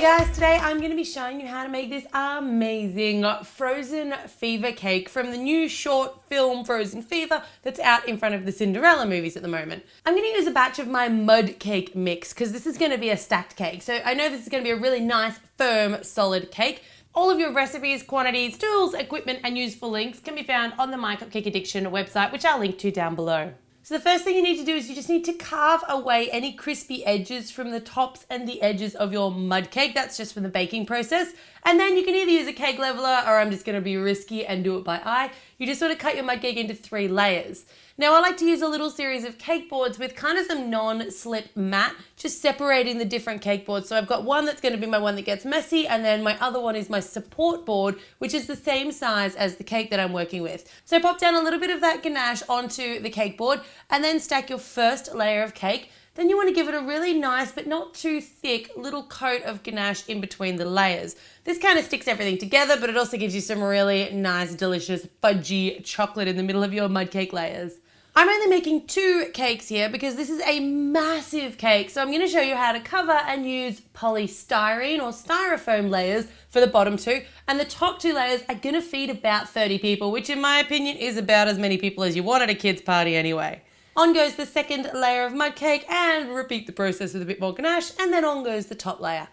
guys, today I'm going to be showing you how to make this amazing frozen fever cake from the new short film Frozen Fever that's out in front of the Cinderella movies at the moment. I'm going to use a batch of my mud cake mix because this is going to be a stacked cake. So I know this is going to be a really nice, firm, solid cake. All of your recipes, quantities, tools, equipment, and useful links can be found on the MyCupcakeAddiction website, which I'll link to down below. So the first thing you need to do is you just need to carve away any crispy edges from the tops and the edges of your mud cake. That's just from the baking process. And then you can either use a cake leveler, or I'm just going to be risky and do it by eye. You just want to cut your mud cake into 3 layers. Now I like to use a little series of cake boards with kind of some non-slip mat, just separating the different cake boards. So I've got one that's going to be my one that gets messy, and then my other one is my support board, which is the same size as the cake that I'm working with. So pop down a little bit of that ganache onto the cake board, and then stack your first layer of cake. Then you want to give it a really nice, but not too thick, little coat of ganache in between the layers. This kind of sticks everything together, but it also gives you some really nice, delicious, fudgy chocolate in the middle of your mud cake layers. I'm only making 2 cakes here because this is a massive cake, so I'm going to show you how to cover and use polystyrene or styrofoam layers for the bottom 2, and the top 2 layers are going to feed about 30 people, which in my opinion is about as many people as you want at a kid's party anyway. On goes the second layer of mud cake, and repeat the process with a bit more ganache, and then on goes the top layer.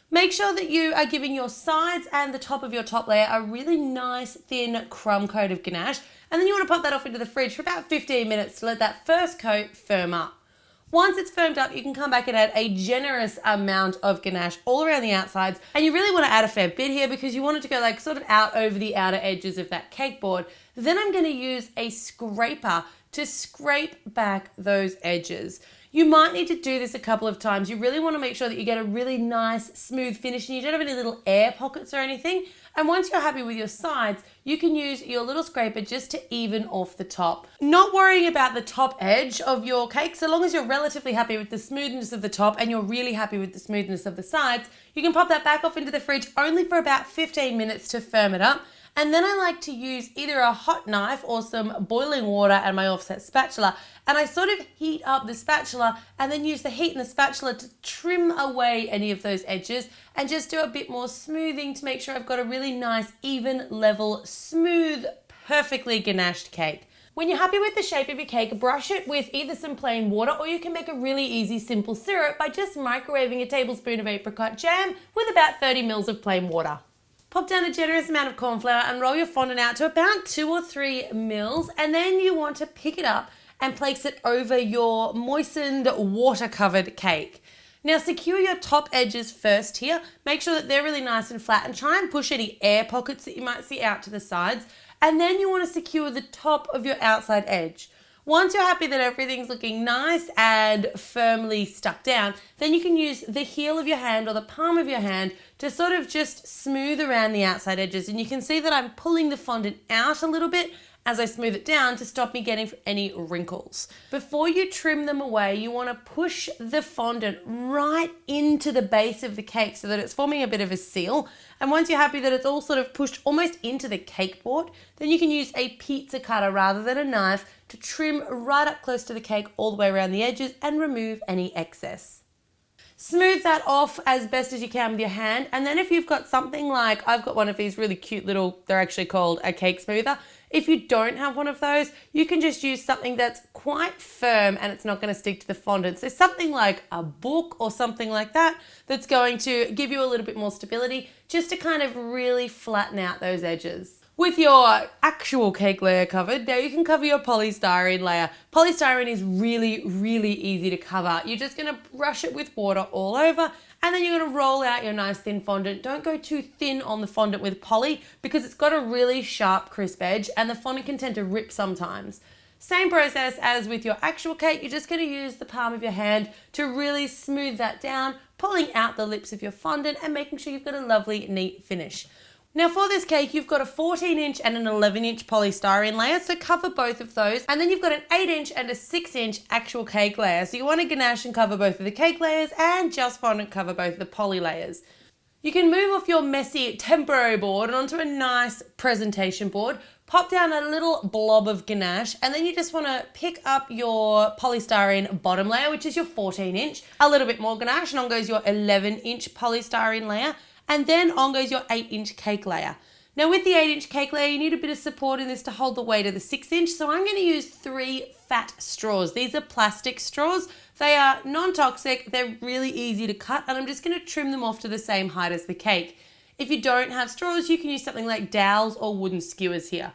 Make sure that you are giving your sides and the top of your top layer a really nice thin crumb coat of ganache, and then you want to pop that off into the fridge for about 15 minutes to let that first coat firm up. Once it's firmed up, you can come back and add a generous amount of ganache all around the outsides, and you really want to add a fair bit here because you want it to go like sort of out over the outer edges of that cake board. Then I'm going to use a scraper to scrape back those edges. You might need to do this a couple of times. You really want to make sure that you get a really nice smooth finish and you don't have any little air pockets or anything. And once you're happy with your sides, you can use your little scraper just to even off the top. Not worrying about the top edge of your cake, so long as you're relatively happy with the smoothness of the top and you're really happy with the smoothness of the sides, you can pop that back off into the fridge only for about 15 minutes to firm it up. And then I like to use either a hot knife or some boiling water and my offset spatula. And I sort of heat up the spatula and then use the heat in the spatula to trim away any of those edges and just do a bit more smoothing to make sure I've got a really nice, even, level, smooth, perfectly ganached cake. When you're happy with the shape of your cake, brush it with either some plain water, or you can make a really easy, simple syrup by just microwaving a tablespoon of apricot jam with about 30 ml of plain water. Pop down a generous amount of corn flour and roll your fondant out to about 2 or 3 mils, and then you want to pick it up and place it over your moistened, water-covered cake. Now secure your top edges first here. Make sure that they're really nice and flat and try and push any air pockets that you might see out to the sides. And then you want to secure the top of your outside edge. Once you're happy that everything's looking nice and firmly stuck down, then you can use the heel of your hand or the palm of your hand to sort of just smooth around the outside edges. And you can see that I'm pulling the fondant out a little bit as I smooth it down to stop me getting any wrinkles. Before you trim them away, you want to push the fondant right into the base of the cake so that it's forming a bit of a seal. And once you're happy that it's all sort of pushed almost into the cake board, then you can use a pizza cutter rather than a knife to trim right up close to the cake all the way around the edges and remove any excess. Smooth that off as best as you can with your hand, and then if you've got something like, I've got one of these really cute little, they're actually called a cake smoother. If you don't have one of those, you can just use something that's quite firm and it's not going to stick to the fondant. So something like a book or something like that that's going to give you a little bit more stability just to kind of really flatten out those edges. With your actual cake layer covered, now you can cover your polystyrene layer. Polystyrene is really, really easy to cover. You're just going to brush it with water all over, and then you're going to roll out your nice thin fondant. Don't go too thin on the fondant with poly because it's got a really sharp, crisp edge and the fondant can tend to rip sometimes. Same process as with your actual cake. You're just going to use the palm of your hand to really smooth that down, pulling out the lips of your fondant and making sure you've got a lovely, neat finish. Now for this cake, you've got a 14-inch and an 11-inch polystyrene layer, so cover both of those. And then you've got an 8-inch and a 6-inch actual cake layer. So you want to ganache and cover both of the cake layers and just fondant cover both of the poly layers. You can move off your messy temporary board and onto a nice presentation board. Pop down a little blob of ganache, and then you just want to pick up your polystyrene bottom layer, which is your 14-inch, a little bit more ganache, and on goes your 11-inch polystyrene layer, and then on goes your 8-inch cake layer. Now with the 8-inch cake layer, you need a bit of support in this to hold the weight of the 6-inch, so I'm going to use 3 fat straws. These are plastic straws. They are non-toxic, they're really easy to cut, and I'm just going to trim them off to the same height as the cake. If you don't have straws, you can use something like dowels or wooden skewers here.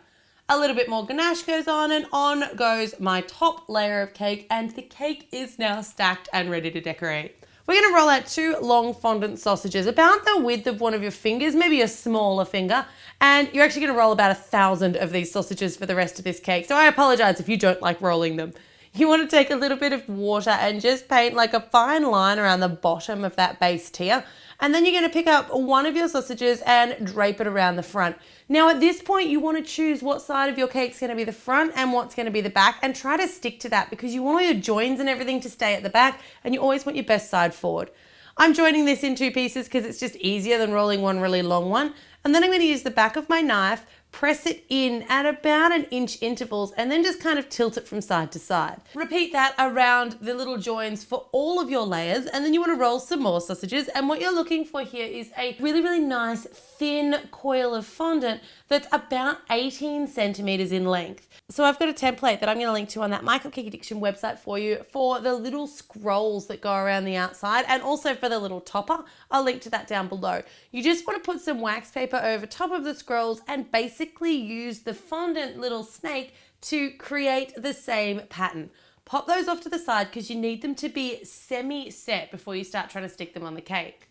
A little bit more ganache goes on, and on goes my top layer of cake, and the cake is now stacked and ready to decorate. We're going to roll out 2 long fondant sausages, about the width of one of your fingers, maybe a smaller finger, and you're actually going to roll about 1,000 of these sausages for the rest of this cake, so I apologize if you don't like rolling them. You want to take a little bit of water and just paint like a fine line around the bottom of that base tier. And then you're going to pick up one of your sausages and drape it around the front. Now at this point, you want to choose what side of your cake's going to be the front and what's going to be the back, and try to stick to that because you want all your joins and everything to stay at the back, and you always want your best side forward. I'm joining this in 2 pieces because it's just easier than rolling one really long one. And then I'm going to use the back of my knife, press it in at about 1 inch intervals, and then just kind of tilt it from side to side. Repeat that around the little joins for all of your layers, and then you want to roll some more sausages. And what you're looking for here is a really, really nice thin coil of fondant that's about 18 centimeters in length. So I've got a template that I'm going to link to on that MyCupcakeAddiction website for you for the little scrolls that go around the outside, and also for the little topper. I'll link to that down below. You just want to put some wax paper over top of the scrolls and basically use the fondant little snake to create the same pattern. Pop those off to the side because you need them to be semi-set before you start trying to stick them on the cake.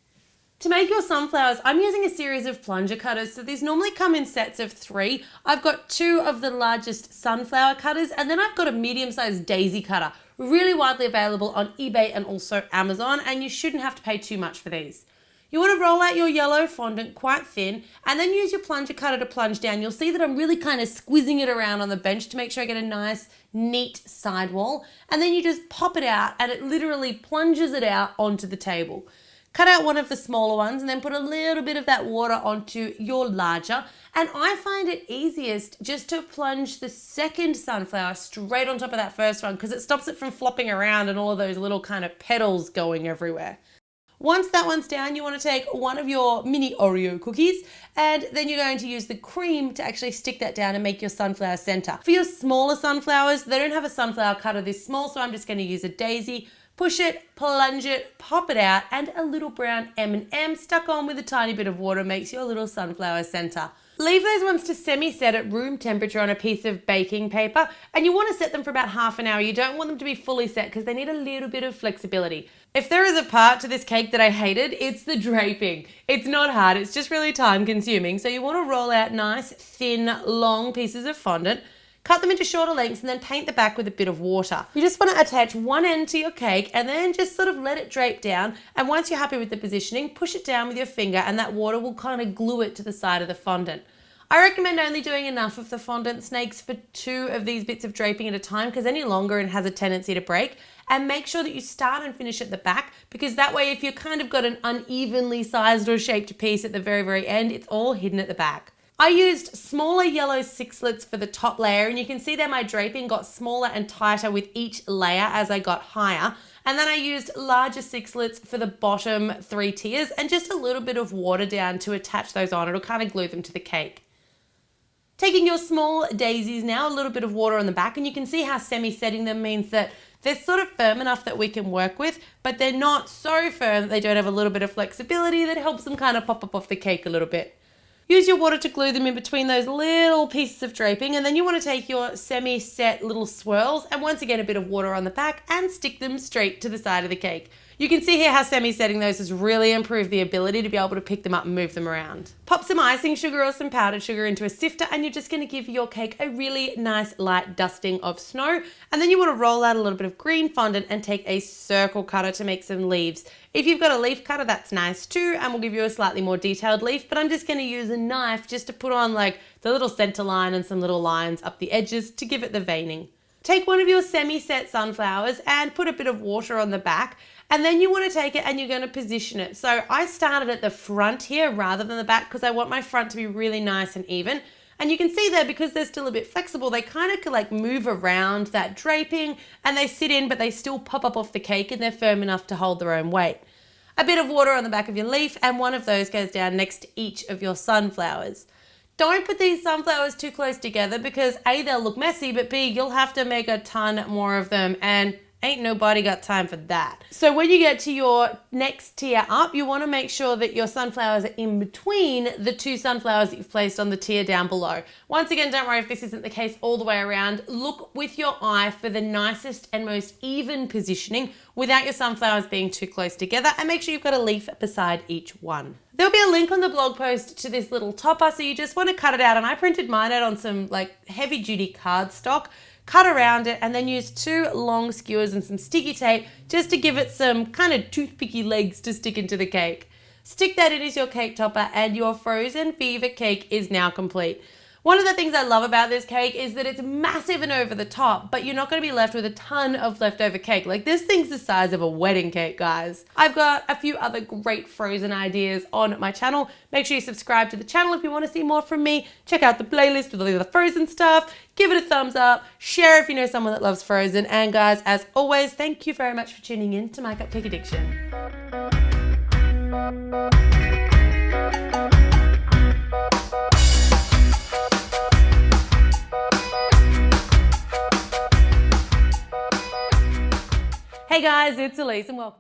To make your sunflowers, I'm using a series of plunger cutters. So these normally come in sets of 3. I've got 2 of the largest sunflower cutters, and then I've got a medium-sized daisy cutter, really widely available on eBay and also Amazon, and you shouldn't have to pay too much for these. You want to roll out your yellow fondant quite thin, and then use your plunger cutter to plunge down. You'll see that I'm really kind of squeezing it around on the bench to make sure I get a nice, neat sidewall. And then you just pop it out, and it literally plunges it out onto the table. Cut out one of the smaller ones and then put a little bit of that water onto your larger. And I find it easiest just to plunge the second sunflower straight on top of that first one because it stops it from flopping around and all of those little kind of petals going everywhere. Once that one's down, you want to take one of your mini Oreo cookies, and then you're going to use the cream to actually stick that down and make your sunflower center. For your smaller sunflowers, they don't have a sunflower cutter this small, so I'm just going to use a daisy. Push it, plunge it, pop it out, and a little brown M&M stuck on with a tiny bit of water makes your little sunflower center. Leave those ones to semi-set at room temperature on a piece of baking paper, and you want to set them for about half an hour. You don't want them to be fully set because they need a little bit of flexibility. If there is a part to this cake that I hated, it's the draping. It's not hard, it's just really time consuming. So you want to roll out nice, thin, long pieces of fondant, cut them into shorter lengths, and then paint the back with a bit of water. You just want to attach one end to your cake and then just sort of let it drape down. And once you're happy with the positioning, push it down with your finger and that water will kind of glue it to the side of the fondant. I recommend only doing enough of the fondant snakes for 2 of these bits of draping at a time because any longer it has a tendency to break. And make sure that you start and finish at the back because that way if you kind of got an unevenly sized or shaped piece at the very, very end, it's all hidden at the back. I used smaller yellow 6lets for the top layer, and you can see that my draping got smaller and tighter with each layer as I got higher. And then I used larger 6lets for the bottom 3 tiers and just a little bit of water down to attach those on. It'll kind of glue them to the cake. Taking your small daisies now, a little bit of water on the back, and you can see how semi-setting them means that they're sort of firm enough that we can work with, but they're not so firm that they don't have a little bit of flexibility that helps them kind of pop up off the cake a little bit. Use your water to glue them in between those little pieces of draping, and then you want to take your semi-set little swirls and once again a bit of water on the back and stick them straight to the side of the cake. You can see here how semi-setting those has really improved the ability to be able to pick them up and move them around. Pop some icing sugar or some powdered sugar into a sifter and you're just going to give your cake a really nice light dusting of snow. And then you want to roll out a little bit of green fondant and take a circle cutter to make some leaves. If you've got a leaf cutter, that's nice too, and will give you a slightly more detailed leaf, but I'm just going to use a knife just to put on like the little center line and some little lines up the edges to give it the veining. Take one of your semi-set sunflowers and put a bit of water on the back, and then you want to take it and you're going to position it. So I started at the front here rather than the back because I want my front to be really nice and even. And you can see there, because they're still a bit flexible, they kind of like move around that draping and they sit in, but they still pop up off the cake and they're firm enough to hold their own weight. A bit of water on the back of your leaf, and one of those goes down next to each of your sunflowers. Don't put these sunflowers too close together because A, they'll look messy, but B, you'll have to make a ton more of them, and ain't nobody got time for that. So when you get to your next tier up, you want to make sure that your sunflowers are in between the two sunflowers that you've placed on the tier down below. Once again, don't worry if this isn't the case all the way around. Look with your eye for the nicest and most even positioning without your sunflowers being too close together, and make sure you've got a leaf beside each one. There'll be a link on the blog post to this little topper, so you just want to cut it out, and I printed mine out on some like heavy duty cardstock. Cut around it and then use 2 long skewers and some sticky tape just to give it some kind of toothpicky legs to stick into the cake. Stick that in as your cake topper, and your frozen fever cake is now complete. One of the things I love about this cake is that it's massive and over the top, but you're not going to be left with a ton of leftover cake. Like, this thing's the size of a wedding cake, guys. I've got a few other great frozen ideas on my channel. Make sure you subscribe to the channel if you want to see more from me. Check out the playlist with all the other frozen stuff. Give it a thumbs up. Share if you know someone that loves frozen. And guys, as always, thank you very much for tuning in to My Cupcake Addiction. Hey guys, it's Elise and welcome.